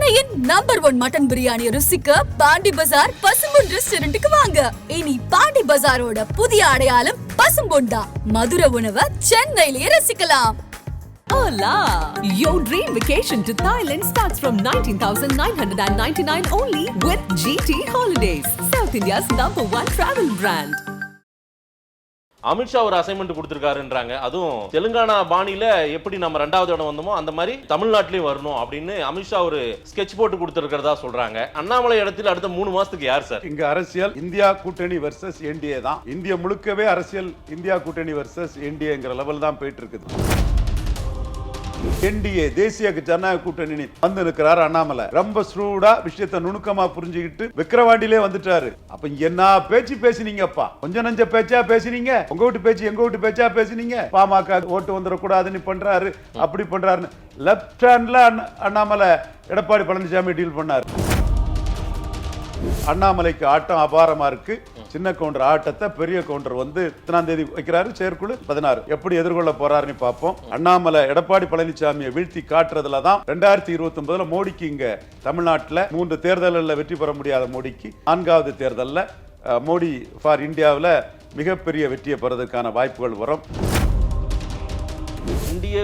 சென்னையின் number 1 mutton biryani ருசிக்க பாண்டி பஜார் பசும்பொன் ரெஸ்டாரண்ட்டுக்கு வாங்க. இனி பாண்டி பஜாரோட புதிய அடையாளம் பசும்பொன் தான். மதுரை உணவை சென்னையிலேயே ரசிக்கலாம். Hola! Your dream vacation to Thailand starts from 19,999 only with GT Holidays, South India's #1 travel brand. Amit Shah ஒரு அசைன்மெண்ட் கொடுத்திருக்காருன்றாங்க. அதுவும் தெலுங்கானா பாணியில எப்படி நம்ம 2வது இடம் வந்தோமோ அந்த மாதிரி தமிழ்நாட்டிலயும் வரணும் அப்படின்னு அமித்ஷா ஒரு ஸ்கெட்ச் போட்டு கொடுத்திருக்கிறதா சொல்றாங்க. அண்ணாமலை இடத்துல அடுத்த 3 மாசத்துக்கு யார் சார்? இங்க அரசியல் இந்தியா கூட்டணி வர்சஸ் என்டிஏ தான். இந்தியா முழுக்கவே அரசியல் இந்தியா கூட்டணி வர்சஸ் என்டிஏங்கிற லெவல் தான் போயிட்டு இருக்குது. என்டிஏ தேசிய ஜனநாயக கூட்டணி வந்து இருக்கிறார் அண்ணாமலை. ரொம்ப ஸ்ரூடா விஷயத்தை நுணுக்கமா புரிஞ்சுக்கிட்டு விக்கிரவாண்டிலே வந்துட்டாரு. அப்ப என்ன பேச்சு பேசினீங்கப்பா? கொஞ்சம் நஞ்ச பேச்சா பேசினீங்க. உங்க வீட்டு பேச்சு எங்க வீட்டு பேச்சா பேசினீங்க. பாமக ஓட்டு வந்துடக்கூடாதுன்னு பண்றாரு, அப்படி பண்றாரு. லெப்ட் ஹேண்ட்ல அண்ணாமலை எடப்பாடி பழனிசாமி டீல் பண்ணாரு. அண்ணாமலைக்கு ஆட்டம் அபாரமா இருக்கு. சின்ன கவுண்டர் ஆட்டத்தை பெரிய கவுண்டர் வந்து 3ஆம் தேதி வைக்கிறாரு. செயற்குழு 16 எப்படி எதிர்கொள்ள போறாருன்னு பார்ப்போம். அண்ணாமலை எடப்பாடி பழனிசாமியை வீழ்த்தி காட்டுறதுல தான் 2029 மோடிக்கு இங்க தமிழ்நாட்டில் 3 தேர்தலில் வெற்றி பெற முடியாத மோடிக்கு 4வது தேர்தலில் மோடி ஃபார் இந்தியாவில் மிகப்பெரிய வெற்றியை பெறதுக்கான வாய்ப்புகள் வரும். இந்தியா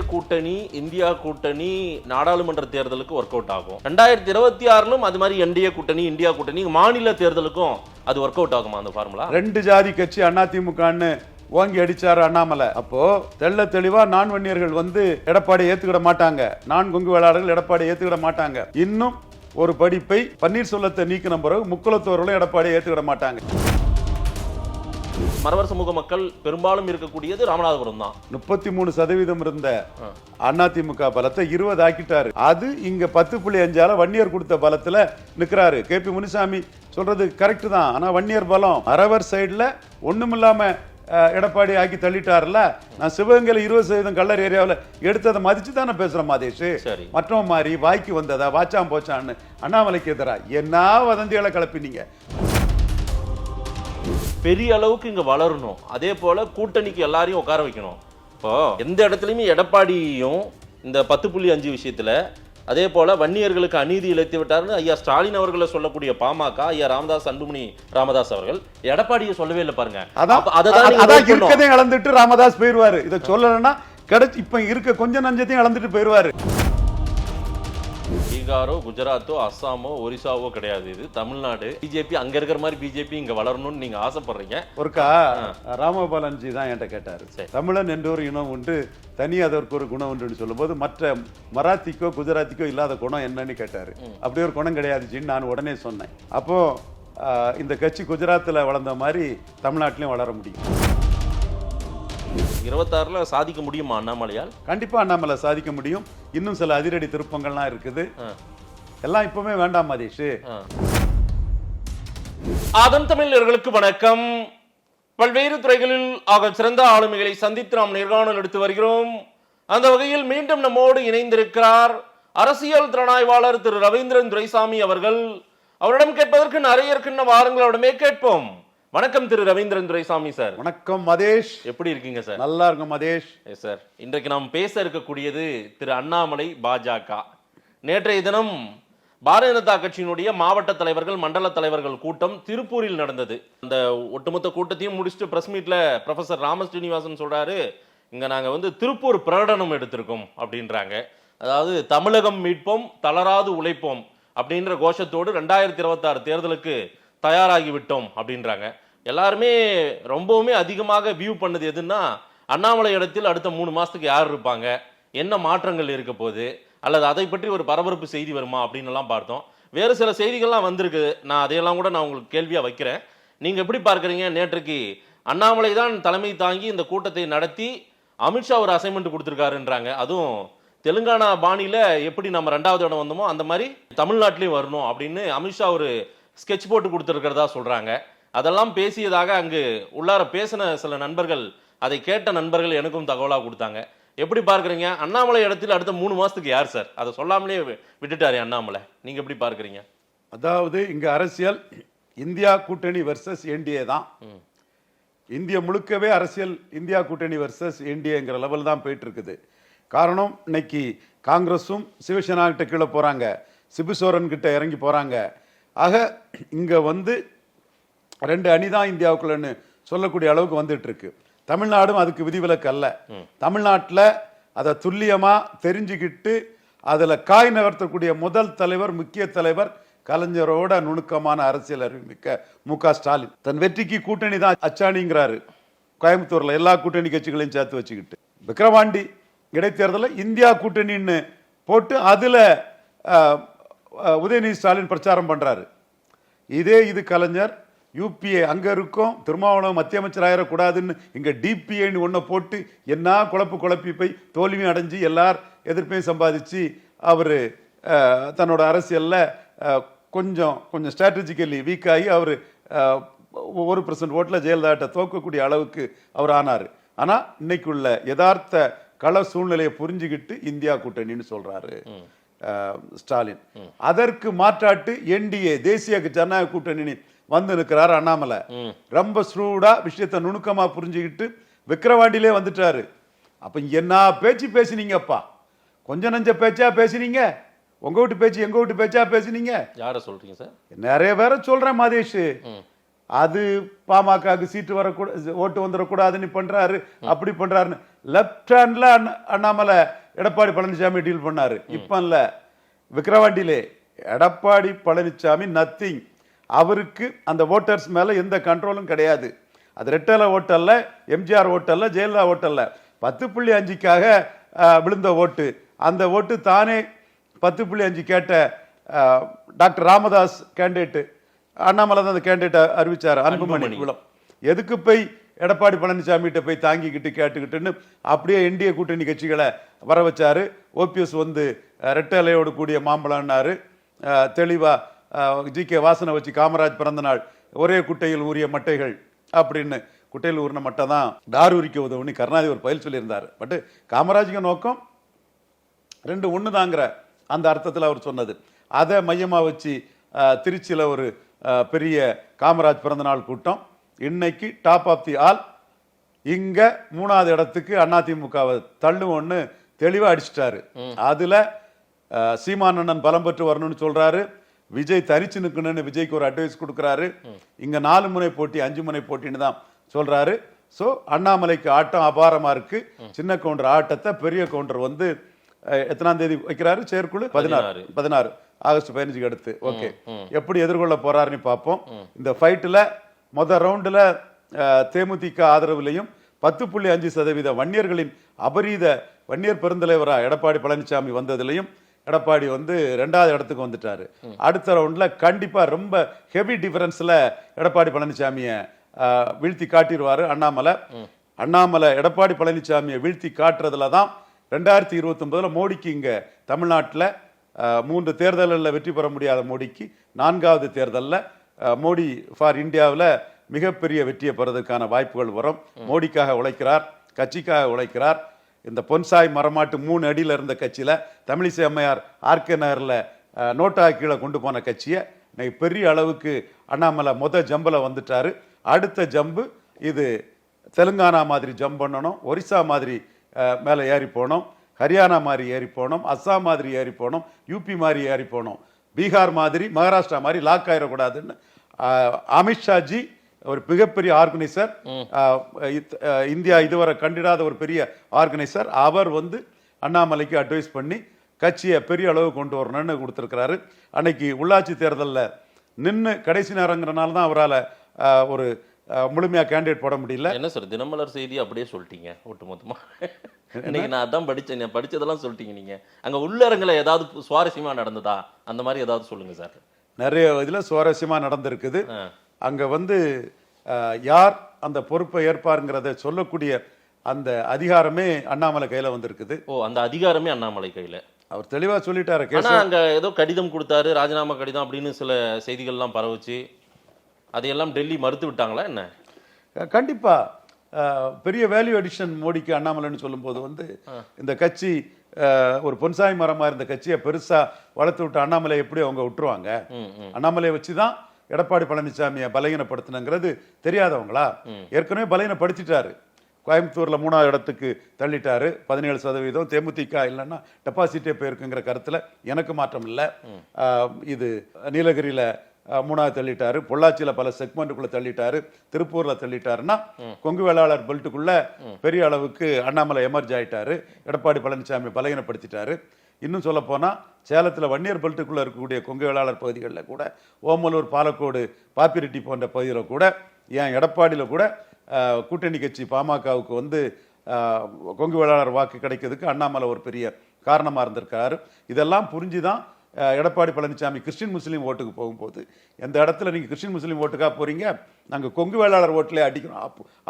கூட்டணி நாடாளுமன்ற தேர்தலுக்கு ஒர்க் அவுட் ஆகும். 2026 அது மாதிரி இந்தியா கூட்டணி மாநில தேர்தலுக்கும் அது ஒர்க் அவுட் ஆகுமா அந்த ஃபார்முலா? 2 ஜாதி கட்சி அதிமுகன்னு ஓங்கி அடிச்சாரு அண்ணாமலை. அப்போ தெள்ள தெளிவா நான் வன்னியர்கள் வந்து எடப்பாடி ஏத்துக்கிட மாட்டாங்க, நான் கொங்கு வேளாளர்கள் எடப்பாடி ஏத்துக்கிட மாட்டாங்க. இன்னும் ஒரு படிப்பை பன்னீர்செல்வத்தை நீக்கின பிறகு முக்குலத்தோர்களும் எடப்பாடி ஏத்துக்கிட மாட்டாங்க. மறவர் சமூக மக்கள் பெரும்பாலும் இருக்கக்கூடியது ராமநாதபுரம் தான். 33% இருந்த அதிமுக பலத்தை 20 ஆக்கிட்டாரு. அது இங்க 10.5 வன்னியர் கொடுத்த பலத்துல நிக்கிறாரு. கேபி முனுசாமி சொல்றது கரெக்ட் தான். ஆனா வன்னியர் பலம் மறவர் சைடுல ஒண்ணுமில்லாம எடப்பாடி ஆக்கி தள்ளிட்டாருல. நான் சிவகங்கையில 20% கல்லர் ஏரியாவில் எடுத்ததை மதிச்சு தானே பேசுறேன் மாதேஷ். மற்றவங்க மாதிரி வாய்க்கு வந்ததா வாச்சாம் போச்சான்னு அண்ணாமலைக்கு எதிரா என்ன வதந்திகளை கிளப்பினீங்க. பெரிய அளவுக்கு இங்க வளரணும். அதே போல கூட்டணிக்கு எல்லாரையும் உட்கார வைக்கணும். இப்போ எந்த இடத்துலையுமே எடப்பாடியும் இந்த 10.5 விஷயத்துல அதே போல வன்னியர்களுக்கு அநீதி இழைத்து விட்டாருன்னு ஐயா ஸ்டாலின் அவர்களை சொல்லக்கூடிய பாமக ஐயா ராமதாஸ் அன்புமணி ராமதாஸ் அவர்கள் எடப்பாடியை சொல்லவே இல்லை பாருங்க. இருக்கதையும் இழந்துட்டு ராமதாஸ் போயிருவாரு. இதை சொல்லலன்னா கிடைச்சி இப்ப இருக்க கொஞ்சம் நஞ்சத்தையும் இழந்துட்டு போயிருவாரு. பீகாரோ குஜராத்தோ அஸ்ஸாமோ ஒரிசாவோ கிடையாது, இது தமிழ்நாடு. பிஜேபி அங்க இருக்கிற மாதிரி பிஜேபி இங்க வளரணும்னு நீங்க ஆசைப்படுறீங்க. ஒருக்கா ராமபாலன்ஜி தான் என்கிட்ட கேட்டாரு, தமிழன் என்ற ஒரு இனம் உண்டு, தனி அதற்கு ஒரு குணம் உண்டுன்னு சொல்லும்போது மற்ற மராத்திக்கோ குஜராத்திக்கோ இல்லாத குணம் என்னன்னு கேட்டாரு. அப்படி ஒரு குணம் கிடையாதுன்னு நான் உடனே சொன்னேன். அப்போ இந்த கட்சி குஜராத்தில் வளர்ந்த மாதிரி தமிழ்நாட்டிலையும் வளர முடியும். 26 சாதிக்க முடியுமா அண்ணாமலையால்? கண்டிப்பா அண்ணாமலை சாதிக்க முடியும். இன்னும் சில அதிரடி திருப்பங்கள்லாம் இருக்குது. எல்லாம் இப்பவுமே வேண்டாம் மதேஷ். அதன் தமிழர்களுக்கு வணக்கம். பல்வேறு துறைகளில் ஆக சிறந்த ஆளுமைகளை சந்தித்து நாம் நேர்காணல் எடுத்து வருகிறோம். அந்த வகையில் மீண்டும் நம்மோடு இணைந்திருக்கிறார் அரசியல் திறனாய்வாளர் திரு ரவீந்திரன் துரைசாமி அவர்கள். அவரிடம் கேட்பதற்கு நிறைய இருக்கின்ற வாரங்களோடமே கேட்போம். வணக்கம் திரு ரவீந்திரன் துரைசாமி சார். வணக்கம் மதேஷ். எப்படி இருக்கீங்க சார்? நல்லா இருக்கும் மதேஷ். சார், இன்றைக்கு நாம் பேச இருக்கக்கூடியது திரு அண்ணாமலை பாஜக. நேற்றைய தினம் பாரதிய ஜனதா கட்சியினுடைய மாவட்ட தலைவர்கள் மண்டல தலைவர்கள் கூட்டம் திருப்பூரில் நடந்தது. அந்த ஒட்டுமொத்த கூட்டத்தையும் முடிச்சுட்டு பிரஸ் மீட்ல ப்ரொஃபசர் ராமஸ்ரீனிவாசன் சொல்றாரு, இங்க நாங்க திருப்பூர் பிரகடனம் எடுத்திருக்கோம் அப்படின்றாங்க. அதாவது தமிழகம் மீட்போம் தளராது உழைப்போம் அப்படின்ற கோஷத்தோடு 2026 தேர்தலுக்கு தயாராகி விட்டோம் அப்படின்றாங்க. எல்லாருமே ரொம்பவுமே அதிகமாக வியூ பண்ணது எதுன்னா அண்ணாமலை இடத்தில் அடுத்த 3 மாசத்துக்கு யார் இருப்பாங்க, என்ன மாற்றங்கள் இருக்க போகுது, அல்லது அதை பற்றி ஒரு பரபரப்பு செய்தி வருமா அப்படின்னு எல்லாம் பார்த்தோம். வேறு சில செய்திகள்லாம் வந்திருக்கு. நான் அதையெல்லாம் கூட நான் உங்களுக்கு கேள்வியா வைக்கிறேன். நீங்க எப்படி பார்க்குறீங்க? நேற்றைக்கு அண்ணாமலை தான் தலைமை தாங்கி இந்த கூட்டத்தை நடத்தி அமித்ஷா ஒரு அசைன்மெண்ட் கொடுத்திருக்காருன்றாங்க. அதுவும் தெலுங்கானா பாணியில எப்படி நம்ம 2வது இடம் வந்தோமோ அந்த மாதிரி தமிழ்நாட்டிலையும் வரணும் அப்படின்னு அமித்ஷா ஒரு ஸ்கெட்ச் போட்டு கொடுத்திருக்கிறதா சொல்றாங்க. அதெல்லாம் பேசியதாக அங்கு உள்ளார பேசின சில நண்பர்கள், அதை கேட்ட நண்பர்கள் எனக்கும் தகவலாக கொடுத்தாங்க. எப்படி பார்க்குறீங்க? அண்ணாமலை இடத்தில் அடுத்த 3 மாசத்துக்கு யார் சார்? அதை சொல்லாமலே விட்டுட்டாரு அண்ணாமலை. நீங்க எப்படி பார்க்குறீங்க? அதாவது இங்க அரசியல் இந்தியா கூட்டணி வர்சஸ் என்டிஏ தான். இந்தியா முழுக்கவே அரசியல் இந்தியா கூட்டணி வர்சஸ் என்டிஏங்கிற லெவல் தான் போயிட்டு இருக்குது. காரணம், இன்னைக்கு காங்கிரஸும் சிவசேனா கிட்ட கீழே போறாங்க, சிபு சோரன் கிட்ட இறங்கி போறாங்க. ஆக இங்க வந்து 2 அணி தான் இந்தியாவுக்குள்ளன்னு சொல்லக்கூடிய அளவுக்கு வந்துட்டு இருக்கு. தமிழ்நாடும் அதுக்கு விதிவிலக்கு அல்ல. தமிழ்நாட்டில் அதை துல்லியமா தெரிஞ்சுக்கிட்டு அதுல காய் நகர்த்தக்கூடிய முதல் தலைவர், முக்கிய தலைவர் கலைஞரோட நுணுக்கமான அரசியல் அறிவுமிக்க மு.க. ஸ்டாலின். தன் வெற்றிக்கு கூட்டணி தான் அச்சாணிங்கிறாரு. கோயம்புத்தூர்ல எல்லா கூட்டணி கட்சிகளையும் சேர்த்து வச்சுக்கிட்டு விக்கிரவாண்டி இடைத்தேர்தலில் இந்தியா கூட்டணின்னு போட்டு அதுல உதயநிதி ஸ்டாலின் பிரச்சாரம் பண்றாரு. இது கலைஞர் யூபிஏ அங்க இருக்கும், திருமாவளவன் மத்திய அமைச்சர் ஆயிடக்கூடாதுன்னு இங்க டிபிஏன்னு ஒன்ன போட்டு என்ன குழப்பி போய் தோல்வியும் அடைஞ்சு எல்லார் எதிர்ப்பையும் சம்பாதிச்சு அவரு தன்னோட அரசியல்ல கொஞ்சம் ஸ்ட்ராட்டஜிக்கலி வீக் ஆகி அவர் 1% ஓட்டுல ஜெயலலிதாட்ட தோக்கக்கூடிய அளவுக்கு அவர் ஆனாரு. ஆனா இன்னைக்குள்ள யதார்த்த கள சூழ்நிலையை புரிஞ்சுக்கிட்டு இந்தியா கூட்டணின்னு சொல்றாரு ஸ்டாலின். அதற்கு மாற்றாட்டு என்டிஏ தேசிய ஜனநாயக கூட்டணி வந்து நிற்கிறார் அண்ணாமலை. ரொம்ப ஸ்ரூடா விஷயத்தை நுணுக்கமா புரிஞ்சுக்கிட்டு விக்கிரவாண்டிலே வந்துட்டாரு. அப்ப என்ன பேச்சு பேசினீங்கப்பா? கொஞ்சம் நஞ்ச பேச்சா பேசினீங்க? உங்க வீட்டு பேச்சு எங்க வீட்டு பேச்சா பேசினீங்க? யார சொல்றீங்க சார்? நிறைய பேரை சொல்றேன் மாதேஷ். அது பாமகக்கு சீட்டு ஓட்டு வந்துடக்கூடாதுன்னு பண்றாரு, அப்படி பண்றாருன்னு. லெப்ட் ஹேண்ட்ல அண்ணாமலை எடப்பாடி பழனிசாமி டீல் பண்ணாரு. இப்ப இல்ல, விக்கிரவாண்டியிலே எடப்பாடி பழனிசாமி நத்திங். அவருக்கு அந்த ஓட்டர்ஸ் மேல எந்த கண்ட்ரோலும் கிடையாது. அது ரெட்டல ஓட்டல்ல, எம்ஜிஆர் ஓட்டல்ல, ஜெயலலிதா ஓட்டல்ல. 10.5க்காக விழுந்த ஓட்டு. அந்த ஓட்டு தானே 10.5 கேட்ட டாக்டர் ராமதாஸ் கேண்டிடேட், அண்ணாமலை தான் அந்த கேண்டிடேட் அறிவிச்சார், அன்புமணி குளம். எதுக்கு போய் எடப்பாடி பழனிசாமி கிட்ட போய் தாங்கிக்கிட்டு கேட்டுக்கிட்டுன்னு அப்படியே என்டிஏ கூட்டணி கட்சிகளை வர வச்சாரு. ஓபிஎஸ் வந்து ரெட்டலையோடு கூடிய மாம்பழம்னாரு. தெளிவா ஜி.கே. வாசனை வச்சு காமராஜ் பிறந்த நாள் ஒரே குட்டையில் ஊறிய மட்டைகள் அப்படின்னு குட்டையில் ஊறின மட்டை தான் டார் உரிக்க உதவுன்னு கருணாநிதி ஒரு பயில் சொல்லியிருந்தார். பட் காமராஜுக்கு நோக்கம் 2 ஒன்று தாங்கிற அந்த அர்த்தத்தில் அவர் சொன்னது. அதை மையமாக வச்சு திருச்சியில் ஒரு பெரிய காமராஜ் பிறந்தநாள் கூட்டம். இன்னைக்கு டாப் ஆஃப் தி ஆல் இங்க 3வது இடத்துக்கு அதிமுகவை தள்ளுவோன்னு தெளிவா அடிச்சிட்டாரு. அதுல சீமானண்ணன் பலம் பெற்று வரணும்னு சொல்றாரு. விஜய் தனிச்சு நிற்கணும்னு விஜய்க்கு ஒரு அட்வைஸ் கொடுக்குறாரு. இங்க 4 முனை போட்டி 5 முனை போட்டின்னு தான் சொல்றாரு. ஸோ அண்ணாமலைக்கு ஆட்டம் அபாரமா இருக்கு. சின்ன கவுண்டர் ஆட்டத்தை பெரிய கவுண்டர் வந்து எத்தனாம் தேதி வைக்கிறாரு செயற்குழு? 16 ஆகஸ்ட் 15க்கு அடுத்து. ஓகே, எப்படி எதிர்கொள்ள போறாருன்னு பார்ப்போம். இந்த ஃபைட்ல முதல் ரவுண்டுல தேமுதிக ஆதரவுலையும் 10.5% வன்னியர்களின் அபரீத வன்னியர் பெருந்தலைவரா எடப்பாடி பழனிசாமி வந்ததுலையும் எடப்பாடி வந்து 2வது இடத்துக்கு வந்துட்டாரு. அடுத்த ரவுண்ட்ல கண்டிப்பா ரொம்ப ஹெவி டிஃபரன்ஸ்ல எடப்பாடி பழனிசாமியை வீழ்த்தி காட்டிடுவாரு அண்ணாமலை. எடப்பாடி பழனிசாமியை வீழ்த்தி காட்டுறதுல தான் 2029 மோடிக்கு இங்க தமிழ்நாட்டில் 3 தேர்தலில் வெற்றி பெற முடியாத மோடிக்கு 4வது தேர்தலில் மோடி ஃபார் இந்தியாவில் மிகப்பெரிய வெற்றியை பெறதுக்கான வாய்ப்புகள் வரும். மோடிக்காக உழைக்கிறார், கட்சிக்காக உழைக்கிறார். இந்த பொன்சாய் மரமாட்டு 3 அடியில் இருந்த கட்சியில் தமிழிசை அம்மையார் ஆர்கே நகரில் நோட்டா கீழே கொண்டு போன கட்சியை இன்னைக்கு பெரிய அளவுக்கு அண்ணாமலை ஜம்பில் வந்துட்டாரு. அடுத்த ஜம்பு இது தெலுங்கானா மாதிரி ஜம்ப் பண்ணணும், ஒரிசா மாதிரி மேலே ஏறி போனோம், ஹரியானா மாதிரி ஏறி போனோம், அஸ்ஸாம் மாதிரி ஏறி போனோம், யூபி மாதிரி ஏறி போனோம், பீகார் மாதிரி மகாராஷ்டிரா மாதிரி லாக் ஆயிடக்கூடாதுன்னு அமித்ஷாஜி ஒரு மிகப்பெரிய ஆர்கனைசர், இந்தியா இதுவரை கண்டிடாத ஒரு பெரிய ஆர்கனைசர். அவர் வந்து அண்ணாமலைக்கு அட்வைஸ் பண்ணி கட்சியை பெரிய அளவு கொண்டு வரணும்னு கொடுத்துருக்கிறாரு. அன்னைக்கு உள்ளாட்சி தேர்தலில் நின்று கடைசி நேரங்கிறனால தான் அவரால் ஒரு முழுமையாக கேண்டிடேட் போட முடியல. என்ன சார் தினமலர் செய்தி அப்படியே சொல்லிட்டீங்க ஒட்டுமொத்தமா? இன்னைக்கு நான் அதான் படித்தேன், படித்ததெல்லாம் சொல்லிட்டீங்க. நீங்கள் அங்கே உள்ளரங்கில் ஏதாவது சுவாரஸ்யமாக நடந்ததா? அந்த மாதிரி ஏதாவது சொல்லுங்கள் சார். நிறைய இதில் சுவாரஸ்யமாக நடந்திருக்குது. அங்கே வந்து யார் அந்த பொறுப்பை ஏற்பாருங்கிறத சொல்லக்கூடிய அந்த அதிகாரமே அண்ணாமலை கையில் வந்திருக்குது. அந்த அதிகாரமே அண்ணாமலை கையில். அவர் தெளிவாக சொல்லிட்டாரு. அங்கே ஏதோ கடிதம் கொடுத்தாரு, ராஜினாமா கடிதம் அப்படின்னு சில செய்திகள்லாம் பரவுச்சு. அதையெல்லாம் டெல்லி மறுத்து விட்டாங்களா என்ன? கண்டிப்பா பெரிய வேல்யூ அடிஷன் மோடிக்கு அண்ணாமலைன்னு சொல்லும்போது வந்து இந்த கட்சி ஒரு பொன்சாய் மரமா இருந்த கட்சியை பெருசா வளர்த்து விட்டு அண்ணாமலை எப்படி அவங்க விட்டுருவாங்க? அண்ணாமலையை வச்சுதான் எடப்பாடி பழனிசாமியை பலகீனப்படுத்தினங்கிறது தெரியாதவங்களா? ஏற்கனவே பலகீனப்படுத்திட்டாரு. கோயம்புத்தூர்ல 3வது இடத்துக்கு தள்ளிட்டாரு 17%. தேமுதிக இல்லைன்னா டெபாசிட்டே போயிருக்குங்கிற கருத்துல எனக்கு மாற்றம் இல்லை. இது நீலகிரியில 3வது தள்ளிட்டாரு, பொள்ளாச்சியில பல செக்மெண்ட்டுக்குள்ள தள்ளிட்டாரு, திருப்பூர்ல தள்ளிட்டாருன்னா கொங்கு வேளாளர் பெல்ட்டுக்குள்ள பெரிய அளவுக்கு அண்ணாமலை எமர்ஜ் ஆயிட்டாரு. எடப்பாடி பழனிசாமி பலகீனப்படுத்திட்டாரு. இன்னும் சொல்ல போனா சேலத்துல வன்னியர் பெல்ட்டுக்குள்ள இருக்கக்கூடிய கொங்கு வேளாளர் பகுதிகளில் கூட, ஓமலூர், பாலக்கோடு, பாப்பிரெட்டி போன்ற பகுதியில் கூட, ஏன் எடப்பாடியில கூட கூட்டணி கட்சி பாமகவுக்கு வந்து கொங்கு வேளாளர் வாக்கு கிடைக்கிறதுக்கு அண்ணாமலை ஒரு பெரிய காரணமா இருந்திருக்காரு. இதெல்லாம் புரிஞ்சுதான் எடப்பாடி பழனிசாமி கிறிஸ்டின் முஸ்லீம் ஓட்டுக்கு போகும்போது, எந்த இடத்துல நீங்க கிறிஸ்டின் முஸ்லீம் ஓட்டுக்கா போறீங்க, நாங்க கொங்கு வேளாளர் ஓட்டிலே அடிக்கணும்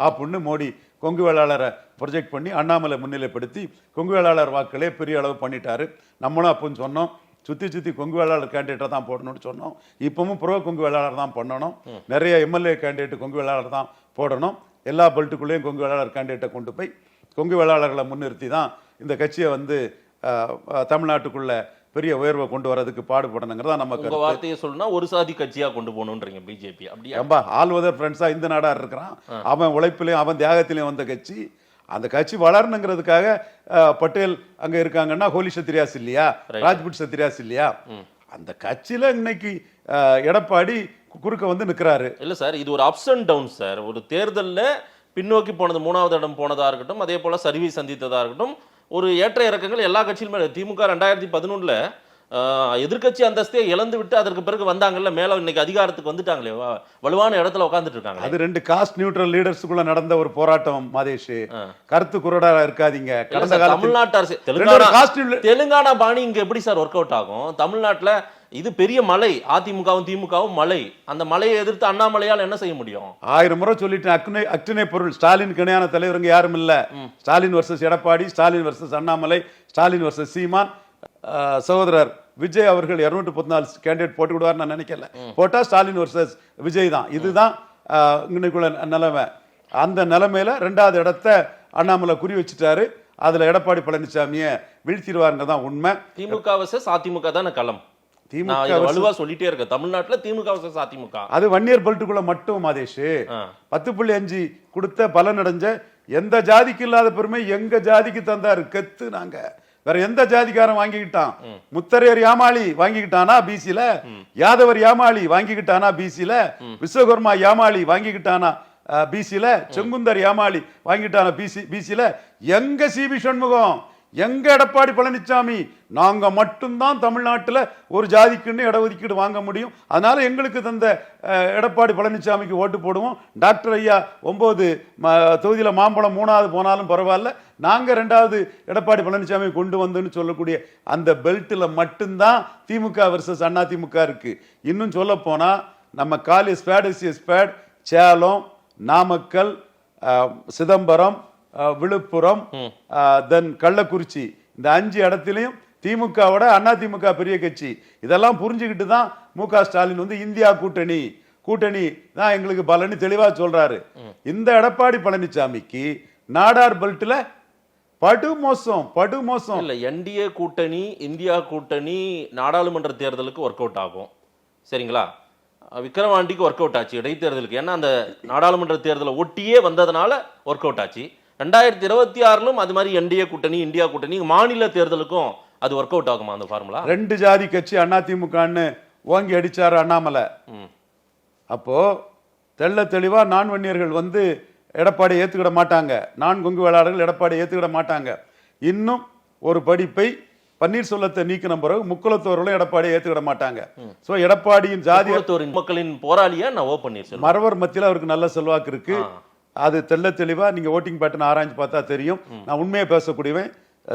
ஆப்புன்னு மோடி கொங்கு வேளாளரை ப்ரொஜெக்ட் பண்ணி அண்ணாமலை முன்னிலைப்படுத்தி கொங்கு வேளாளர் வாக்களே பெரிய அளவு பண்ணிட்டாரு. நம்மளும் அப்போன்னு சொன்னோம், சுத்தி கொங்கு வேளாளர் கேண்டிடேட்டை தான் போடணும்னு சொன்னோம். இப்பவும் ப்ரோ கொங்கு வேளாளர் தான் பண்ணணும், நிறைய எம்எல்ஏ கேண்டிடேட் கொங்கு வேளாளர் தான் போடணும், எல்லா பெல்ட்டுக்குள்ளேயும் கொங்கு வேளாளர் கேண்டிடேட்டை கொண்டு போய் கொங்கு வேளாளர்களை முன்னிறுத்தி தான் இந்த கட்சியை வந்து தமிழ்நாட்டுக்குள்ள பெரிய உயர்வை கொண்டு வரதுக்கு பாடுபடணுங்கிறதா நம்ம வார்த்தையை சொல்லணும்னா ஒரு சாதி கட்சியா கொண்டு போகணுன்றீங்க பிஜேபி. அப்படியே ஆல் ஓவர் ஃப்ரெண்ட்ஸா இந்த நாடார் இருக்கிறான், அவன் உழைப்பிலையும் அவன் தியாகத்திலையும் வந்த கட்சி. அந்த கட்சி வளரணுங்கிறதுக்காக பட்டேல் அங்க இருக்காங்கன்னா ஹோலி சத்ரியாஸ் இல்லையா, ராஜ்புட் சத்ரியாஸ் இல்லையா, அந்த கட்சியில இன்னைக்கு எடப்பாடி குறுக்க வந்து நிற்கிறாரு. இல்ல சார், இது ஒரு அப்ஸ் அண்ட் டவுன் சார். ஒரு தேர்தலில் பின்னோக்கி போனது 3வது இடம் போனதா இருக்கட்டும், அதே போல சரிவை சந்தித்ததா இருக்கட்டும், ஒரு ஏற்ற இறக்கங்கள் எல்லா கட்சியிலுமே. திமுக 2011 எதிர்கட்சி அந்தஸ்தே இழந்து விட்டு அதற்கு பிறகு வந்தாங்கல்ல மேல, இன்னைக்கு அதிகாரத்துக்கு வந்துட்டாங்களே, வலுவான இடத்துல உட்கார்ந்துட்டு இருக்காங்க. அது 2 காஸ்ட் நியூட்ரல் லீடர்ஸ்க்குள்ள நடந்த ஒரு போராட்டம் மாதேஷ். கருத்து குரடா இருக்காதீங்க. கடந்த கால தமிழ்நாட்டு அரசு தெலுங்கானா பாணி இங்க எப்படி சார் ஒர்க் அவுட் ஆகும்? தமிழ்நாட்டுல இது பெரிய மலை, அதிமுகவும் திமுகவும் மலை. அந்த மலையை எதிர்த்து அண்ணாமலையால் என்ன செய்ய முடியும்? 1000 முறை சொல்லிட்டேன். அக்னே பொருள். ஸ்டாலின் இணையான தலைவருங்க யாரும் இல்ல. Stalin versus Edappadi, Stalin versus Annamalai, Stalin versus Seeman. சகோதரர் விஜய் அவர்கள் 214 கேண்டிடேட் போட்டு விடுவார் நான் நினைக்கல. போட்டா ஸ்டாலின் வர்சஸ் விஜய் தான். இதுதான் இன்னைக்குள்ள நிலைமை. அந்த நிலைமையில 2வது இடத்தை அண்ணாமலை குறி வச்சுட்டாரு. அதுல எடப்பாடி பழனிசாமியை வீழ்த்திடுவாருங்க தான் உண்மை. திமுக வர்சஸ் அதிமுக தானே களம். திமுக வலுவா சொல்லிட்டே இருக்க தமிழ்நாட்டுல திமுக வர்சஸ் அதிமுக. அது வன்னியர் பெல்ட்டுக்குள்ள மட்டும் மாதேஷ் 10.5 கொடுத்த பலன் அடைஞ்ச எந்த ஜாதிக்கு இல்லாத பெருமை எங்க ஜாதிக்கு தந்தாரு. கெத்து நாங்க வேற எந்த ஜாதிக்காரன் வாங்கிக்கிட்டான்? முத்தரையர் யாமாளி வாங்கிக்கிட்டானா பிசில, யாதவர் யாமாளி வாங்கிக்கிட்டானா பிசில, விஸ்வகர்மா யாமாளி வாங்கிக்கிட்டானா பிசில, செங்குந்தர் யாமாளி வாங்கிட்டானா பிசில, எங்க சிபி சண்முகம், எங்க எடப்பாடி பழனிசாமி, நாங்க மட்டும்தான் தமிழ்நாட்டில் ஒரு ஜாதிக்குன்னு இடஒதுக்கீடு வாங்க முடியும். அதனால எங்களுக்கு தந்த எடப்பாடி பழனிசாமிக்கு ஓட்டு போடுவோம். டாக்டர் ஐயா 9 தொகுதியில் மாம்பழம் 3வது போனாலும் பரவாயில்ல, நாங்க 2வது எடப்பாடி பழனிசாமி கொண்டு வந்துன்னு சொல்லக்கூடிய அந்த பெல்ட்ல மட்டும்தான் திமுக வர்சஸ் அண்ணா திமுக இருக்கு. இன்னும் சொல்ல போனா நம்ம காலேஜ் ஸ்பேட், சேலம், நாமக்கல், சிதம்பரம், விழுப்புரம், தென் கள்ளக்குறிச்சி, இந்த 5 இடத்திலையும் திமுகவோட அண்ணா திமுக பெரிய கட்சி. இதெல்லாம் புரிஞ்சுக்கிட்டு தான் மு.க. ஸ்டாலின் வந்து இந்தியா கூட்டணி தான் எங்களுக்கு பலன்னு தெளிவா சொல்றாரு. இந்த எடப்பாடி பழனிசாமிக்கு நாடார் பெல்ட்ல படுமோசம் இல்ல. என்டிஏ கூட்டணி, இந்தியா கூட்டணி நாடாளுமன்ற தேர்தலுக்கு ஒர்க் அவுட் ஆகும், சரிங்களா? விக்கிரவாண்டிக்கு ஒர்க் அவுட் ஆச்சு இடைத்தேர்தலுக்கு, ஏன்னா அந்த நாடாளுமன்ற தேர்தலை ஒட்டியே வந்ததுனால ஒர்க் அவுட் ஆச்சு. 2026 அது மாதிரி என்டிஏ கூட்டணி, இந்தியா கூட்டணி, மாநில தேர்தலுக்கும் அது ஒர்க் அவுட் ஆகுமா அந்த ஃபார்முலா? 2 ஜாதி கட்சி அதிமுகன்னு ஓங்கி அடிச்சாரு அண்ணாமலை. அப்போ தெளிவா நான் வன்னியர்கள் வந்து எடப்பாடி ஏத்துக்கிட மாட்டாங்க, நான் கொங்கு வேளாளர்கள் எடப்பாடி ஏத்துக்கிட மாட்டாங்க. இன்னும் ஒரு படிப்பை பன்னீர்செல்வத்தை நீக்கின பிறகு முக்குலத்தோர்களும் எடப்பாடியை ஏத்துக்கிட மாட்டாங்க. சோ எடப்பாடியின் ஜாதி மக்களின் போராளியா நான் ஓ பன்னீர்செல்வம் மறவர் மத்தியில அவருக்கு நல்ல செல்வாக்கு இருக்கு. அது தெளிவா நீங்க ஓட்டிங் பேட்டர்ன் ஆராய்ச்சி பார்த்தா தெரியும். நான் உண்மையை பேசக்கூடியவன்.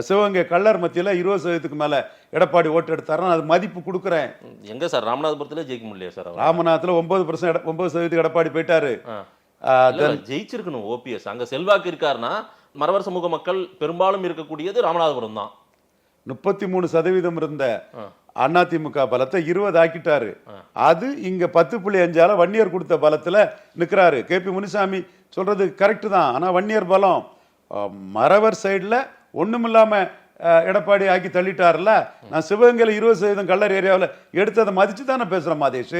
சிவகங்கை கள்ளர் மத்தியில 20% மேல எடப்பாடி ஓட்டு எடுத்தாருன்னா அது மதிப்பு கொடுக்குறேன். எங்க சார் ராமநாதபுரத்துல ஜெயிக்க முடியல சார். ராமநாதத்துல 9% எடப்பாடி போயிட்டாரு. ஜெயிச்சிருக்கணும் ஓபிஎஸ். அங்க செல்வாக்கு இருக்காருன்னா மறவர் சமூக மக்கள் பெரும்பாலும் இருக்கக்கூடியது ராமநாதபுரம் தான். 33% இருந்த அதிமுக பலத்தை 20 ஆக்கிட்டாரு. அது இங்க 10.5 வன்னியர் கொடுத்த பலத்துல நிக்கிறாரு. கேபி முனுசாமி சொல்றது கரெக்ட் தான். ஆனா வன்னியர் பலம் மறவர் சைடுல ஒண்ணுமில்லாம எடப்பாடி ஆக்கி தள்ளிட்டாருல. நான் சிவகங்கையில் 20% கல்லர் ஏரியாவில் எடுத்ததை மதிச்சு தானே பேசுறேன் மாதேஷ்.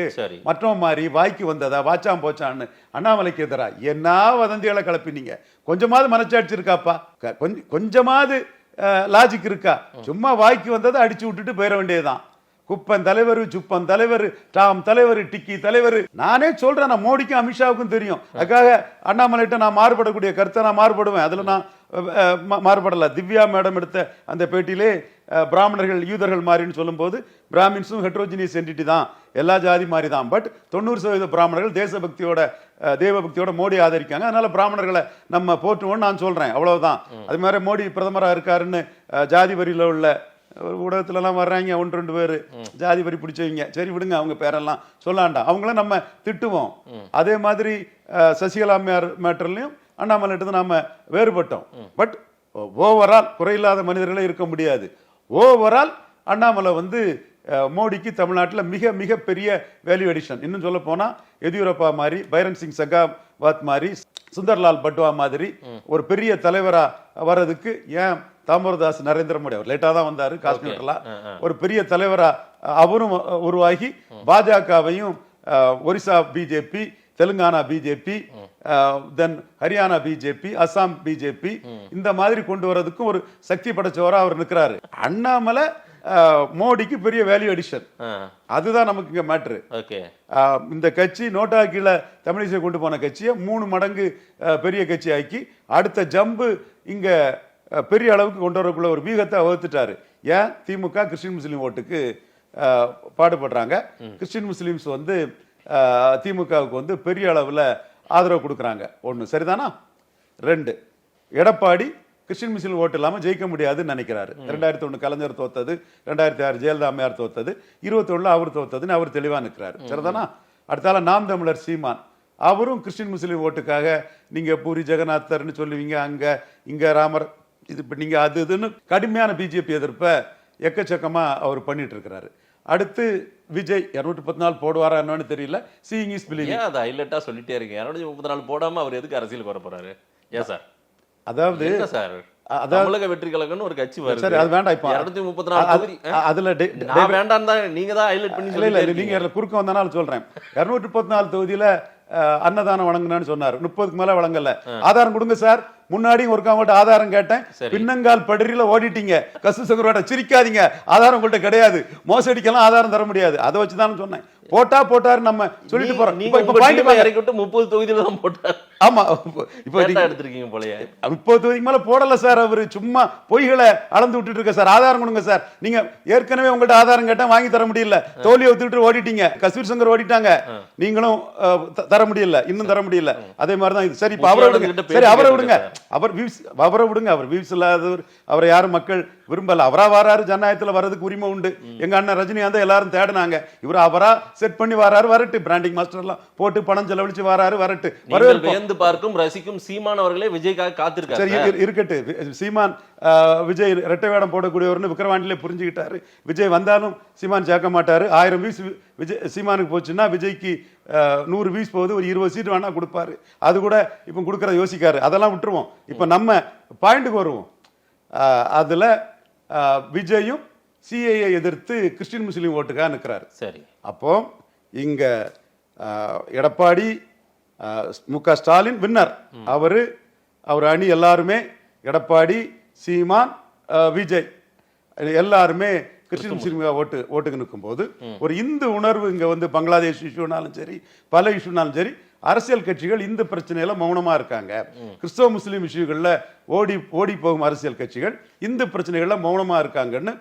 மற்றவன் மாதிரி வாய்க்கு வந்ததா வாச்சாம் போச்சான்னு அண்ணாமலைக்கு எதிரா என்ன வதந்திகளை கிளப்பினீங்க? கொஞ்சமாவது மனச்சாட்சி இருக்காப்பா? கொஞ்சமாவது லாஜிக் இருக்கா? சும்மா வாய்க்கு வந்ததை அடிச்சு விட்டுட்டு போயிட வேண்டியதுதான். குப்பன் தலைவர், சுப்பன் தலைவர், டாம் தலைவர், டிக்கி தலைவர். நானே சொல்றேன், நான் மோடிக்கும் அமித்ஷாவுக்கும் தெரியும். அதுக்காக அண்ணாமலைகிட்ட நான் மாறுபடக்கூடிய கருத்தை நான் மாறுபடுவேன். அதுல நான் மாறுபடல. திவ்யா மேடம் எடுத்த அந்த பேட்டியிலே பிராமணர்கள் யூதர்கள் மாறின்னு சொல்லும் போது பிராமின்ஸும் ஹெட்ரோஜினியஸ் என்டிட்டி தான், எல்லா ஜாதி மாதிரி தான். பட் 90% பிராமணர்கள் தேவபக்தியோட மோடி ஆதரிக்காங்க. அதனால பிராமணர்களை நம்ம போற்றுவோம்னு நான் சொல்றேன், அவ்வளவுதான். அது மாதிரி மோடி பிரதமராக இருக்காருன்னு ஜாதி வரியில உள்ள ஊடகத்துலலாம் வர்றாங்க 1-2 பேர் ஜாதி வரி பிடிச்சவங்க. சரி விடுங்க, அவங்க பேரெல்லாம் சொல்லாண்டா, அவங்கள நம்ம திட்டுவோம். அதே மாதிரி சசிகலா மேட்டர்லையும் அண்ணாமலை நாம வேறுபட்டோம். பட் ஓவரால் குறையில்லாத மனிதர்களே இருக்க முடியாது. ஓவரால் அண்ணாமலை மோடிக்கு தமிழ்நாட்டில் மிக மிக பெரிய வேல்யூ அடிஷன். இன்னும் சொல்ல போனா எதியூரப்பா மாதிரி, பைரன் சிங் சகாவத் மாதிரி, சுந்தர்லால் பட்வா மாதிரி ஒரு பெரிய தலைவரா வர்றதுக்கு ஏன் தாமோதரதாஸ் நரேந்திர மோடி அவர் லேட்டா தான் வந்தாரு. காஷ்மீர்ல ஒரு பெரிய தலைவரா அவரும் உருவாகி பாஜகவையும் ஒரிசா பிஜேபி, தெலுங்கானா பிஜேபி, தென் ஹரியானா பிஜேபி, அசாம் பிஜேபி, இந்த மாதிரி கொண்டு வரதுக்கும் ஒரு சக்தி படைச்சவரா அவர் நிற்கிறாரு. அண்ணாமலை மோடிக்கு பெரிய வேல்யூ அடிஷன். அதுதான் நமக்கு இங்க மேட்ரு. இந்த கட்சி நோட்டா கீழே தமிழிசை கொண்டு போன கட்சியை 3 மடங்கு பெரிய கட்சி ஆக்கி அடுத்த ஜம்பு இங்க பெரிய அளவுக்கு கொண்டு வரக்குள்ள ஒரு வீகத்தை வகுத்துட்டாரு. ஏன் திமுக கிறிஸ்டின் முஸ்லீம் ஓட்டுக்கு பாடுபடுறாங்க. கிறிஸ்டின் முஸ்லீம்ஸ் திமுகவுக்கு பெரிய அளவில் ஆதரவு கொடுக்குறாங்க. 1 சரிதானா? 2 எடப்பாடி கிறிஸ்டின் முஸ்லீம் ஓட்டு இல்லாமல் ஜெயிக்க முடியாதுன்னு நினைக்கிறாரு. 2001 கலைஞர் தோத்தது, 2006 ஜெயலலிதா அம்மையார் தோத்தது, 21 அவர் தோத்ததுன்னு அவர் தெளிவாக நிற்கிறாரு. சரிதானா? அடுத்தால நாம் தமிழர் சீமான், அவரும் கிறிஸ்டின் முஸ்லீம் ஓட்டுக்காக நீங்க பூரி ஜெகநாதர்னு சொல்லுவீங்க, அங்க இங்க ராமர், இது நீங்க அது இதுன்னு கடுமையான பிஜேபி எதிர்ப்பை எக்கச்சக்கமா அவர் பண்ணிட்டு இருக்கிறாரு. அடுத்து விஜய் 214 போடுவாரா என்னன்னு தெரியல. Seeing is believing. அதை ஹைலைட்டா சொல்லிட்டே இருக்கீங்க. 234 போடாம அவர் எதுக்கு அரசியலுக்கு வர போறாரு? ஏன் சார்? அதாவது சார், தமிழக வெற்றி கழகம்னு ஒரு கட்சி வருது. சரி, அது வேண்டாம். இப்ப 234 அதுல நான் வேண்டாம் தான் நீங்க தான் ஹைலைட் பண்ணி இல்ல நீங்க குறுக்க வந்தனால சொல்றேன். 214 தொகுதியில அன்னதானம் வழங்குனான்னு சொன்னார். 30க்கு மேல வழங்கல. ஆதாரம் கொடுங்க சார். முன்னாடியும் ஒரு காமட்ட ஆதாரம் கேட்டேன். பின்னங்கால் படுறியில ஓடிட்டீங்க. கசு சங்கரோட சிரிக்காதீங்க. ஆதாரம் உங்கள்கிட்ட கிடையாது. மோசடிக்கெல்லாம் ஆதாரம் தர முடியாது. அதை வச்சுதான் சொன்னேன். போட்டாரு நம்ம சொல்லிட்டு போறோம். இறக்கி விட்டு 30 தொகுதியில தான் போட்டார். ஆமா, இப்ப எடுத்திருக்கீங்க போலயே. 30 தொகுதிக்கு மேல போடல சார். அவரு சும்மா பொய்களை அளந்து விட்டுட்டு இருக்க சார். ஆதாரம் கொடுங்க சார். நீங்க ஏற்கனவே உங்கள்ட்ட ஆதாரம் கேட்டா வாங்கி தர முடியல. தோல்வியை ஒத்துக்கிட்டு ஓடிட்டீங்க. கஸ்தூரி சங்கர் ஓடிட்டாங்க. நீங்களும் தர முடியல, இன்னும் தர முடியல. அதே மாதிரிதான் இது. சரி, இப்ப அவரை விடுங்க. சரி, அவரை விடுங்க. அவரை விடுங்க. அவர் வியூஸ் இல்லாதவர். அவரை யாரும் மக்கள் விரும்பல. அவரா வராரு, ஜனநாயகத்துல வர்றதுக்கு உரிமை உண்டு. எங்க அண்ணன் ரஜினிகாந்த் எல்லாரும் தேடினாங்க. இவர் அவரா செட் பண்ணி வராரு, வரட்டு. பிராண்டிங் மாஸ்டர் எல்லாம் போட்டு பணம் செலவழிச்சு வராரு, வரட்டு. வியந்து பார்க்கும் ரசிக்கும் சீமான் அவர்களே விஜய்க்காக காத்திருக்காரு. சரி, இருக்கட்டு. சீமான் விஜய் இரட்டை வேடம் போடக்கூடியவர்னு விக்கிரவாண்டிலே புரிஞ்சுக்கிட்டாரு. விஜய் வந்தாலும் சீமான் சேர்க்க மாட்டாரு. 1000 வியூஸ் விஜய் சீமானுக்கு போச்சுன்னா விஜய்க்கு 100 வியூஸ் போகுது, ஒரு 20 சீட் வேணா கொடுப்பாரு. அது கூட இப்ப கொடுக்கறத யோசிக்காரு. அதெல்லாம் விட்டுருவோம். இப்ப நம்ம பாயிண்ட்டுக்கு வருவோம். அதுல விஜயும் சிஏஏ எதிர்த்து கிறிஸ்டின் முஸ்லீம் ஓட்டுக்காக நிற்கிறாரு. சரி, அப்போ இங்க எடப்பாடி, மு.க. ஸ்டாலின் வின்னர். அவர் அணி எல்லாருமே எடப்பாடி, சீமான், விஜய் எல்லாருமே கிறிஸ்டின் முஸ்லீம் ஓட்டுக்கு நிற்கும் போது ஒரு இந்து உணர்வு இங்க பங்களாதேஷ் இஷ்யூனாலும் சரி, பல இஷ்யூனாலும் சரி, அரசியல் கட்சிகள் இந்த பிரச்சனையில மௌனமா இருக்காங்க. கிறிஸ்தவ முஸ்லீம் இஷ்யூகள்ல ஓடி போகும் அரசியல் கட்சிகள் இந்த பிரச்சனைகள்ல மௌனமா இருக்காங்கன்னு